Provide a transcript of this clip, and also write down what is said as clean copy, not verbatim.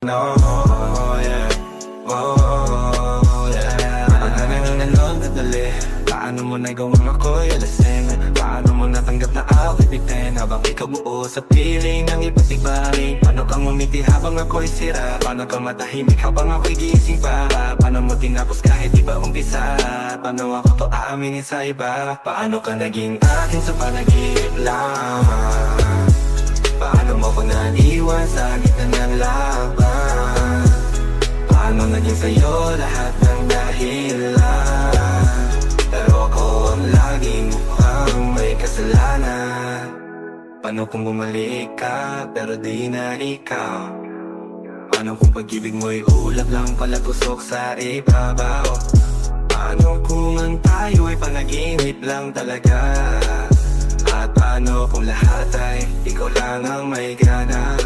No, yeah. Oh, yeah. Paano nadali? Paano mo nagawang ako'y alasing? Paano mo natanggap na ako'y bigtin? Habang ikaw buo sa piling ng iba't iba. Paano kang umiti habang ako'y sira? Paano kang matahimik habang ako'y gising pa? Paano mo tinapos kahit di ba umpisa? Paano ako to aaminin sa iba? Paano ka naging akin sa panaginip lamang? Paano mo ko naiwan sa gitna ng laban? Paano naging sa'yo lahat ng dahilan? Pero ako ang laging mukhang may kasalanan. Paano kung bumalik ka pero di na ikaw? Paano kung pag-ibig mo'y ulap lang pala tusok sa ibabaw? Paano kung ang tayo ay panaginip lang talaga? At paano kung lahat ay ikaw lang ang may gana?